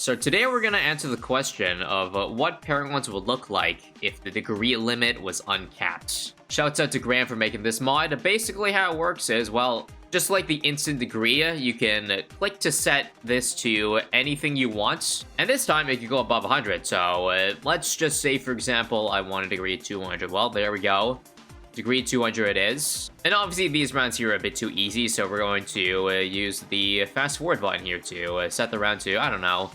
So today we're gonna answer the question of what Paragons would look like if the degree limit was uncapped. Shouts out to Graham for making this mod. Basically how it works is, well, just like the instant degree, you can click to set this to anything you want, and this time it can go above 100. So let's just say, for example, I want a degree 200. Well, there we go. Degree 200 it is. And obviously these rounds here are a bit too easy, so we're going to use the fast forward button here to set the round to, I don't know,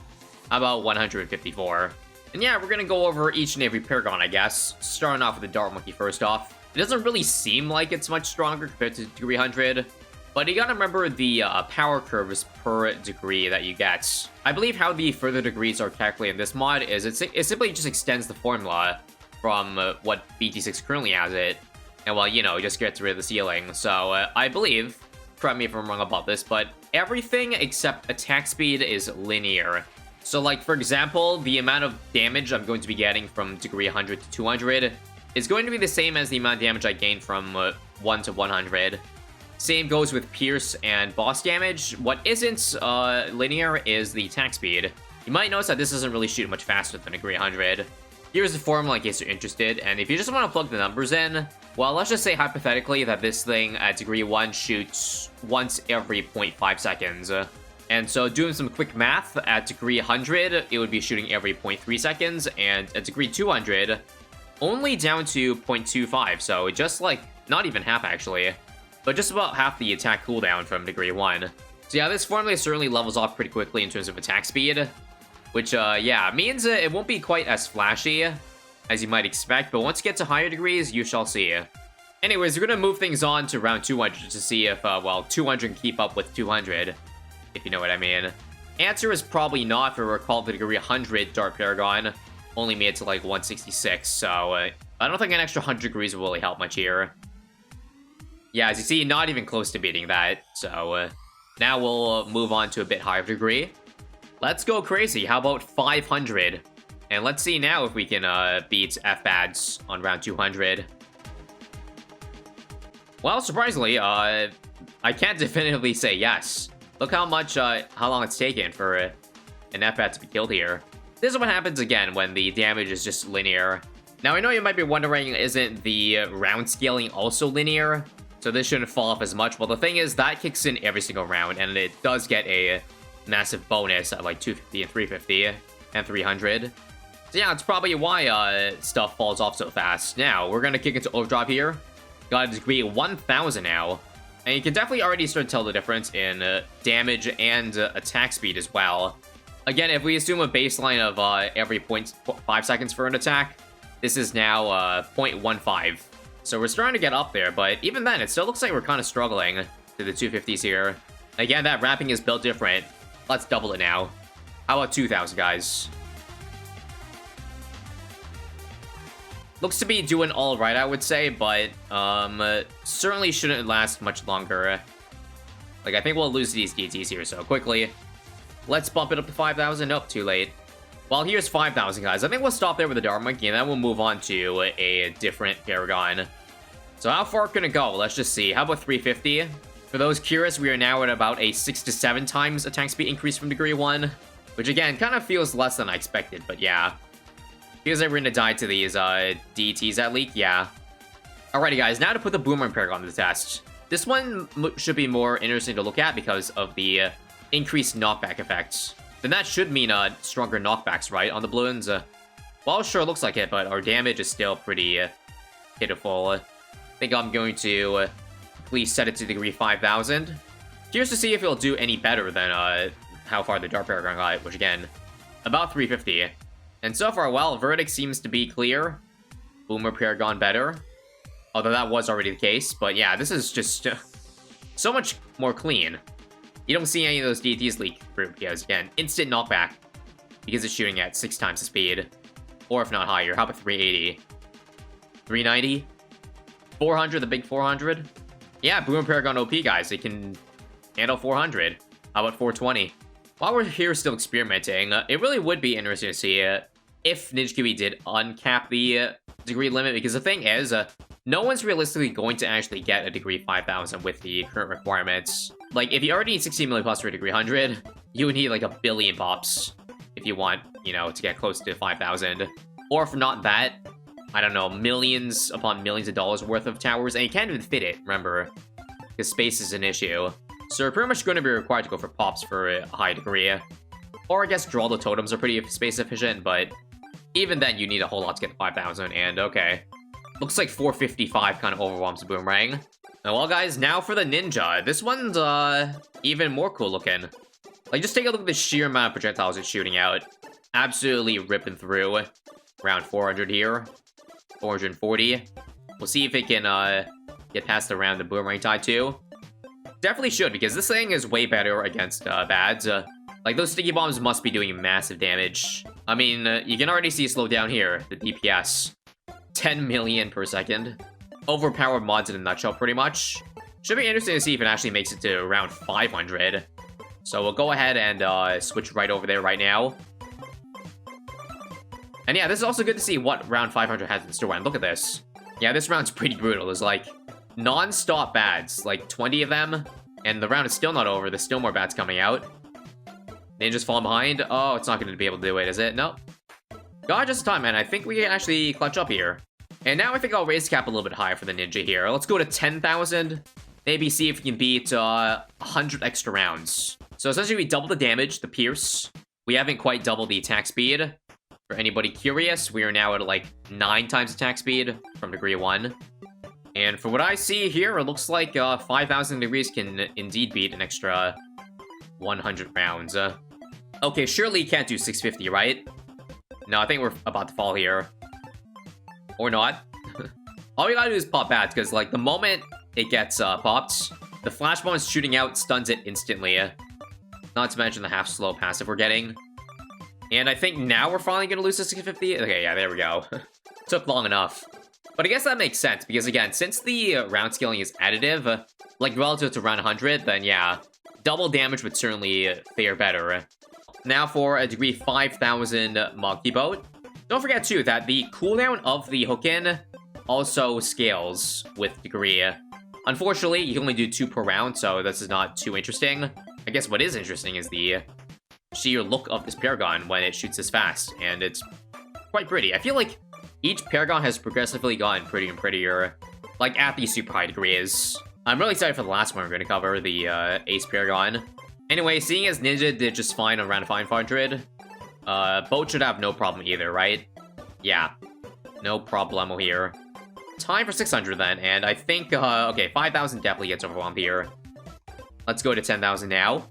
about 154. And yeah, we're gonna go over each and every Paragon, I guess. Starting off with the Dart Monkey first off. It doesn't really seem like it's much stronger compared to degree 100, but you gotta remember the power curves per degree that you get. I believe how the further degrees are calculated in this mod is it simply just extends the formula from what BT6 currently has it. And well, you know, just gets rid of the ceiling. So I believe, correct me if I'm wrong about this, but everything except attack speed is linear. So like, for example, the amount of damage I'm going to be getting from degree 100 to 200 is going to be the same as the amount of damage I gain from 1 to 100. Same goes with pierce and boss damage. What isn't linear is the attack speed. You might notice that this doesn't really shoot much faster than degree 100. Here's the formula in case you're interested, and if you just want to plug the numbers in, well, let's just say hypothetically that this thing at degree 1 shoots once every 0.5 seconds. And so doing some quick math, at degree 100, it would be shooting every 0.3 seconds, and at degree 200, only down to 0.25, so just like, not even half actually, but just about half the attack cooldown from degree 1. So yeah, this formula certainly levels off pretty quickly in terms of attack speed, which, yeah, means it won't be quite as flashy as you might expect, but once you get to higher degrees, you shall see. Anyways, we're gonna move things on to round 200 to see if, well, 200 can keep up with 200, if you know what I mean. Answer is probably not. If I recall, the degree 100 Dart Paragon only made it to, like, 166, so I don't think an extra 100 degrees will really help much here. Yeah, as you see, not even close to beating that, so now we'll move on to a bit higher degree. Let's go crazy. How about 500? And let's see now if we can beat FBADs on round 200. Well, surprisingly, I can't definitively say yes. Look how long it's taken for an FBAD to be killed here. This is what happens again when the damage is just linear. Now, I know you might be wondering, isn't the round scaling also linear? So this shouldn't fall off as much. Well, the thing is, that kicks in every single round, and it does get a massive bonus at like 250 and 350 and 300. So yeah, it's probably why stuff falls off so fast. Now, we're gonna kick into overdrive here. Got a degree 1000 now. And you can definitely already start to tell the difference in damage and attack speed as well. Again, if we assume a baseline of every 0.5 seconds for an attack, this is now 0.15. So we're starting to get up there, but even then, it still looks like we're kind of struggling to the 250s here. Again, that wrapping is built different. Let's double it now. How about 2,000, guys? Looks to be doing all right, I would say, but certainly shouldn't last much longer. Like, I think we'll lose these DTs here, so quickly. Let's bump it up to 5,000. Nope, too late. Well, here's 5,000, guys. I think we'll stop there with the Dart Monkey, and then we'll move on to a different Paragon. So how far can it go? Let's just see. How about 350? For those curious, we are now at about a 6 to 7 times attack speed increase from degree 1, which again, kind of feels less than I expected, but yeah. Feels like we're gonna die to these DTs that leak, yeah. Alrighty guys, now to put the Boomerang Paragon to the test. This one should be more interesting to look at because of the increased knockback effects. Then that should mean stronger knockbacks, right, on the Bloons? Well, sure looks like it, but our damage is still pretty pitiful. I think I'm going to please set it to degree 5,000. Curious to see if it'll do any better than how far the Dart Paragon got, which again, about 350. And so far, well, verdict seems to be clear. Boomer Paragon better. Although that was already the case, but yeah, this is just so much more clean. You don't see any of those DTs leak through because, again, instant knockback because it's shooting at 6 times the speed. Or if not higher, how about 380? 390? 400, the big 400? Yeah, Boomer Paragon OP, guys. It can handle 400. How about 420? While we're here still experimenting, it really would be interesting to see if NinjaKiwi did uncap the degree limit, because the thing is, no one's realistically going to actually get a degree 5,000 with the current requirements. Like, if you already need 16 million plus for a degree 100, you would need like a billion pops if you want, you know, to get close to 5,000. Or if not that, I don't know, millions upon millions of dollars worth of towers, and you can't even fit it, remember, because space is an issue. So you're pretty much going to be required to go for pops for a high degree. Or I guess draw the totems are pretty space efficient, but even then you need a whole lot to get 5,000, and okay. Looks like 455 kind of overwhelms the Boomerang. Well guys, now for the Ninja. This one's even more cool looking. Like, just take a look at the sheer amount of projectiles it's shooting out. Absolutely ripping through. Around 400 here. 440. We'll see if it can get past around the Boomerang tide too. Definitely should, because this thing is way better against bads. Like, those sticky bombs must be doing massive damage. I mean, you can already see it slow down here, the DPS. 10 million per second. Overpowered mods in a nutshell, pretty much. Should be interesting to see if it actually makes it to around 500. So we'll go ahead and switch right over there right now. And yeah, this is also good to see what round 500 has in store. And look at this. Yeah, this round's pretty brutal. There's like non-stop bads, like 20 of them. And the round is still not over. There's still more bads coming out. Ninja's falling behind. Oh, it's not going to be able to do it, is it? Nope. Got just time, man. I think we can actually clutch up here. And now I think I'll raise the cap a little bit higher for the Ninja here. Let's go to 10,000. Maybe see if we can beat 100 extra rounds. So essentially we double the damage, the pierce. We haven't quite doubled the attack speed. For anybody curious, we are now at like 9 times attack speed from degree 1. And for what I see here, it looks like 5,000 degrees can indeed beat an extra 100 rounds. Okay, surely you can't do 650, right? No, I think we're about to fall here. Or not. All we gotta do is pop bats, because like the moment it gets popped, the flash bomb is shooting out, stuns it instantly. Not to mention the half slow passive we're getting. And I think now we're finally gonna lose to 650. Okay, yeah, there we go. Took long enough. But I guess that makes sense, because again, since the round scaling is additive, like relative to round 100, then yeah, double damage would certainly fare better. Now for a degree 5,000 Monkey Boat. Don't forget too that the cooldown of the hook-in also scales with degree. Unfortunately, you can only do 2 per round, so this is not too interesting. I guess what is interesting is the sheer look of this Paragon when it shoots this fast, and it's quite pretty. I feel like each Paragon has progressively gotten prettier and prettier, like at these super high degrees. I'm really excited for the last one we're going to cover, the Ace Paragon. Anyway, seeing as Ninja did just fine on round 500, Boat should have no problem either, right? Yeah, no problemo here. Time for 600 then, and I think, okay, 5,000 definitely gets overwhelmed here. Let's go to 10,000 now.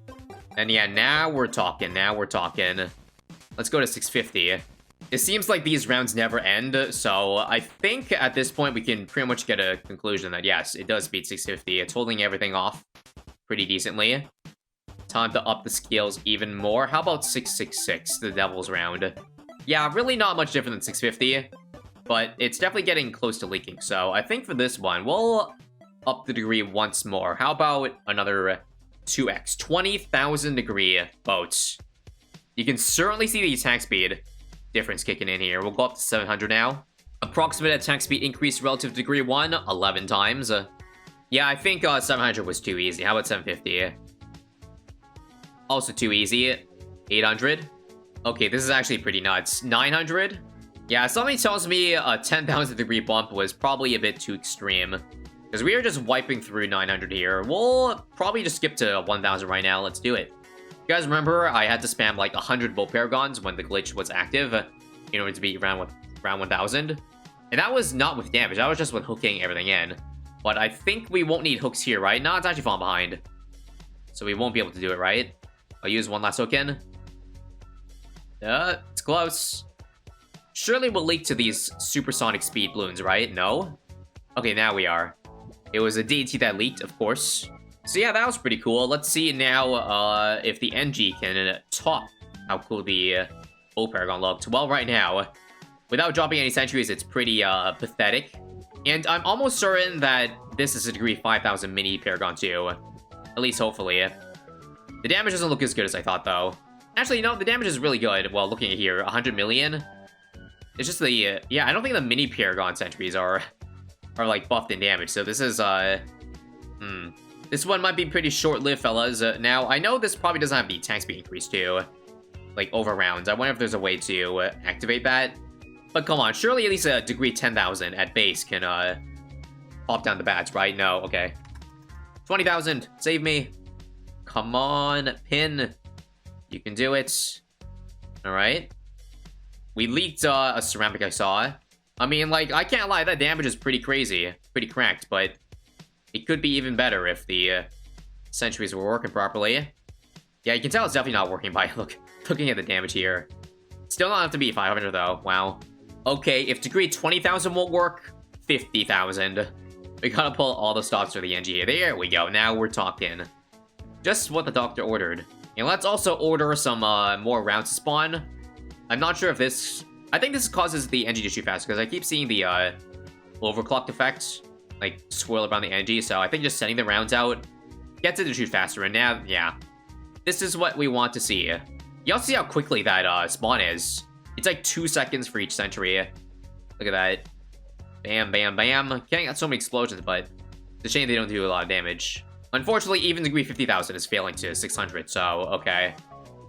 And yeah, now we're talking, Let's go to 650. It seems like these rounds never end, so I think at this point we can pretty much get a conclusion that yes, it does beat 650. It's holding everything off pretty decently. Time to up the scales even more. How about 666, the Devil's round? Yeah, really not much different than 650, but it's definitely getting close to leaking. So I think for this one, we'll up the degree once more. How about another 2x, 20,000 degree boats? You can certainly see the attack speed difference kicking in here. We'll go up to 700 now. Approximate attack speed increase relative to degree 1, 11 times. Yeah, I think 700 was too easy. How about 750? Also too easy. 800. Okay, this is actually pretty nuts. 900. Yeah, something tells me a 10,000 degree bump was probably a bit too extreme. Because we are just wiping through 900 here. We'll probably just skip to 1,000 right now. Let's do it. You guys remember I had to spam like 100 Bolt Paragons when the glitch was active in order to beat round 1,000. And that was not with damage. That was just with hooking everything in. But I think we won't need hooks here, right? No, it's actually falling behind. So we won't be able to do it, right? I'll use one last hook in. It's close. Surely we'll leak to these supersonic speed balloons, right? No? Okay, now we are. It was a deity that leaked, of course. So yeah, that was pretty cool. Let's see now if the NG can top how cool the old Paragon looked. Well, right now, without dropping any centuries, it's pretty pathetic. And I'm almost certain that this is a degree 5,000 mini Paragon too. At least hopefully. The damage doesn't look as good as I thought, though. Actually, no, the damage is really good. Well, looking at here, 100 million. It's just the, yeah, I don't think the mini Paragon centuries are like buffed in damage. So this is, this one might be pretty short-lived, fellas. Now, I know this probably doesn't have the attack speed increase too. like, over rounds. I wonder if there's a way to activate that. But come on, surely at least a degree 10,000 at base can pop down the bats, right? No, okay. 20,000, save me. Come on, pin. You can do it. Alright. We leaked a ceramic, I saw. I mean, like, I can't lie, that damage is pretty crazy. Pretty cracked, but it could be even better if the sentries were working properly. Yeah, you can tell it's definitely not working by looking at the damage here. Still not enough to beat 500, though. Wow. Okay, if degree 20,000 won't work, 50,000. We gotta pull all the stops for the NG here. There we go. Now we're talking. Just what the doctor ordered. And let's also order some more rounds to spawn. I'm not sure if this... I think this causes the NG to shoot faster, because I keep seeing the overclocked effect, like, swirl around the NG, so I think just sending the rounds out gets it to shoot faster, and now, yeah. This is what we want to see. You also see how quickly that spawn is. It's like 2 seconds for each sentry. Look at that. Bam, bam, bam. Can't get so many explosions, but it's a shame they don't do a lot of damage. Unfortunately, even degree 50,000 is failing to 600, so, okay.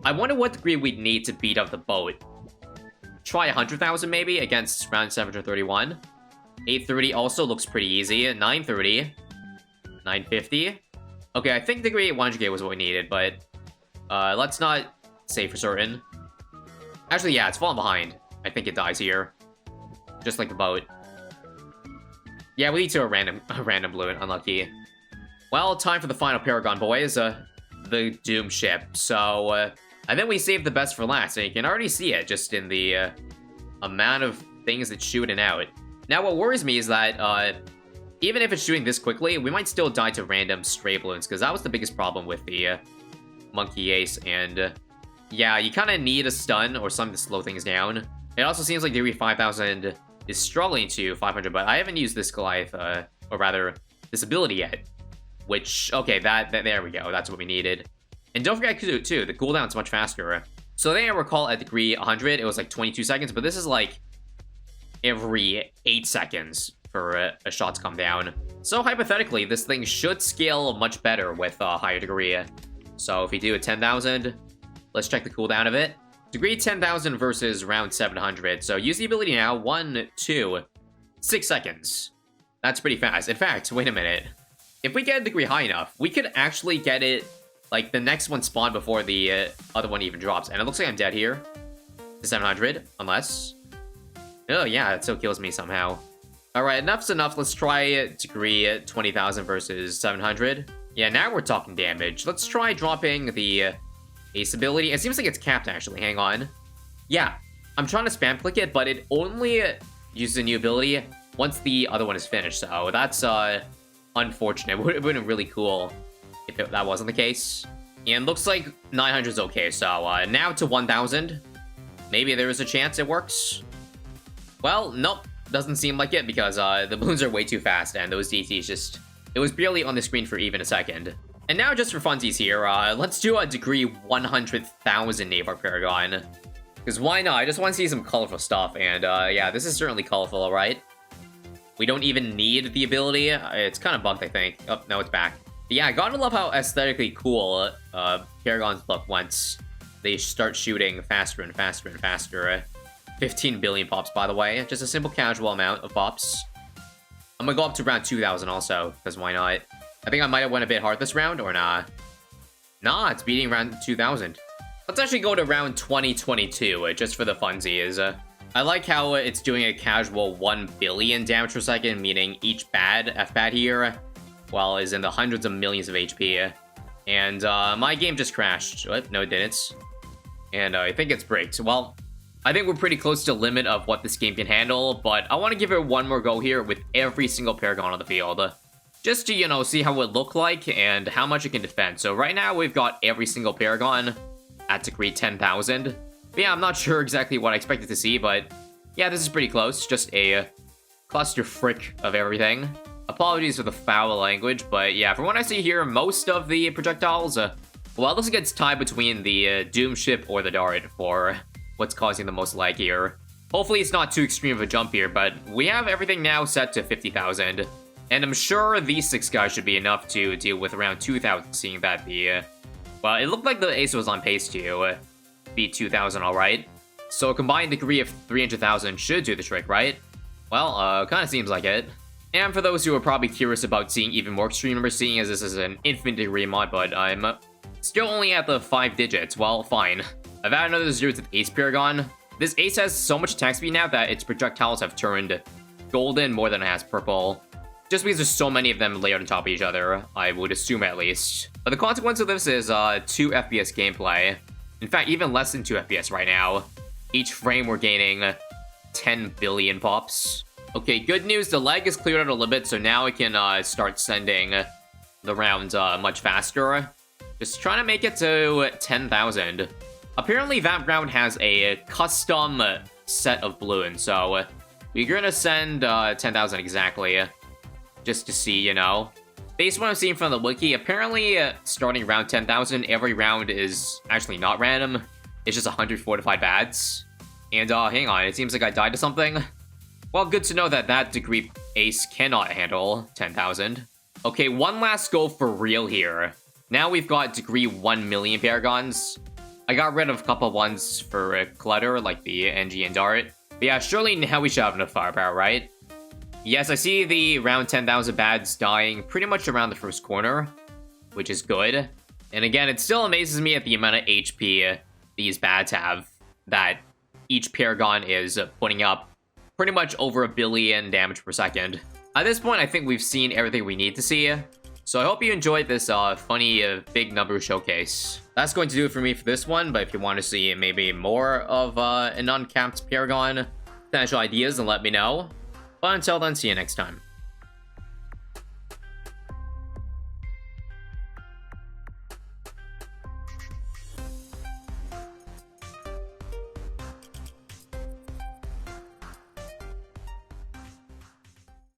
I wonder what degree we'd need to beat up the boat. Try 100,000 maybe against round 731. 830 also looks pretty easy. 930. 950. Okay, I think degree 100k was what we needed, but let's not say for certain. Actually, yeah, it's falling behind. I think it dies here. Just like the boat. Yeah, we need to a random balloon. Unlucky. Well, time for the final Paragon, boys. The Doom ship. So, I think we saved the best for last, and you can already see it just in the amount of things it's shooting out. Now, what worries me is that even if it's shooting this quickly, we might still die to random stray balloons, because that was the biggest problem with the Monkey Ace, and yeah, you kind of need a stun or something to slow things down. It also seems like degree 5,000 is struggling to 500, but I haven't used this Goliath, or rather, this ability yet. Which, okay, there we go, that's what we needed. And don't forget, too, the cooldown's much faster. So I think I recall at degree 100, it was like 22 seconds, but this is like every 8 seconds for a shot to come down. So hypothetically, this thing should scale much better with a higher degree. So if we do a 10,000, let's check the cooldown of it. Degree 10,000 versus round 700. So use the ability now. 1, 2, 6 seconds. That's pretty fast. In fact, wait a minute. If we get a degree high enough, we could actually get it, like, the next one spawn before the other one even drops. And it looks like I'm dead here. To 700, unless... Oh, yeah, it still kills me somehow. Alright, enough's enough. Let's try degree 20,000 versus 700. Yeah, now we're talking damage. Let's try dropping the Ace ability. It seems like it's capped, actually. Hang on. Yeah, I'm trying to spam click it, but it only uses a new ability once the other one is finished. So that's unfortunate. It would have been really cool if that wasn't the case. And looks like 900 is okay. So now to 1,000. Maybe there is a chance it works. Well, nope. Doesn't seem like it because the balloons are way too fast and those DTs just... It was barely on the screen for even a second. And now just for funsies here, let's do a degree 100,000 Navar Paragon. Because why not? I just want to see some colorful stuff. And yeah, this is certainly colorful, alright? We don't even need the ability. It's kind of bugged, I think. Oh, no, it's back. But yeah, I gotta love how aesthetically cool Paragons look once they start shooting faster and faster and faster. 15 billion pops, by the way. Just a simple casual amount of pops. I'm gonna go up to round 2,000 also, because why not? I think I might have went a bit hard this round, or nah? Nah, it's beating round 2,000. Let's actually go to round 2022, just for the funsies. I like how it's doing a casual 1 billion damage per second, meaning each F-Bat here, well, is in the hundreds of millions of HP. And my game just crashed. What? No, it didn't. And I think it's bricked. Well, I think we're pretty close to the limit of what this game can handle, but I want to give it one more go here with every single Paragon on the field. Just to, you know, see how it look like and how much it can defend. So right now, we've got every single Paragon at degree 10,000. But yeah, I'm not sure exactly what I expected to see, but yeah, this is pretty close. Just a cluster frick of everything. Apologies for the foul language, but yeah, from what I see here, most of the projectiles, well, it looks like it's tied between the Doom ship or the Dart for what's causing the most lag here. Hopefully it's not too extreme of a jump here, but we have everything now set to 50,000. And I'm sure these 6 guys should be enough to deal with around 2,000, seeing that the... well, it looked like the Ace was on pace to beat 2,000, alright. So a combined degree of 300,000 should do the trick, right? Well, kinda seems like it. And for those who are probably curious about seeing even more extreme numbers, seeing as this is an infinite degree mod, but I'm still only at the 5 digits, well, fine. I've added another 0 to the Ace Paragon. This Ace has so much attack speed now that its projectiles have turned golden more than it has purple. Just because there's so many of them layered on top of each other, I would assume at least. But the consequence of this is 2 FPS gameplay. In fact, even less than 2 FPS right now. Each frame we're gaining 10 billion pops. Okay, good news, the lag is cleared out a little bit, so now I can start sending the rounds much faster. Just trying to make it to 10,000. Apparently that round has a custom set of balloons, so we're gonna send 10,000 exactly, just to see, you know. Based on what I'm seeing from the wiki, apparently starting round 10,000, every round is actually not random. It's just 100 fortified bats. And hang on, it seems like I died to something. Well, good to know that degree Ace cannot handle 10,000. Okay, one last go for real here. Now we've got degree 1 million Paragons. I got rid of a couple ones for clutter, like the NG and Dart. But yeah, surely now we should have enough firepower, right? Yes, I see the round 10,000 bads dying pretty much around the first corner, which is good. And again, it still amazes me at the amount of HP these bads have, that each Paragon is putting up pretty much over 1 billion damage per second. At this point, I think we've seen everything we need to see. So I hope you enjoyed this funny big number showcase. That's going to do it for me for this one, but if you want to see maybe more of an uncapped Paragon potential ideas, then let me know. But until then, see you next time.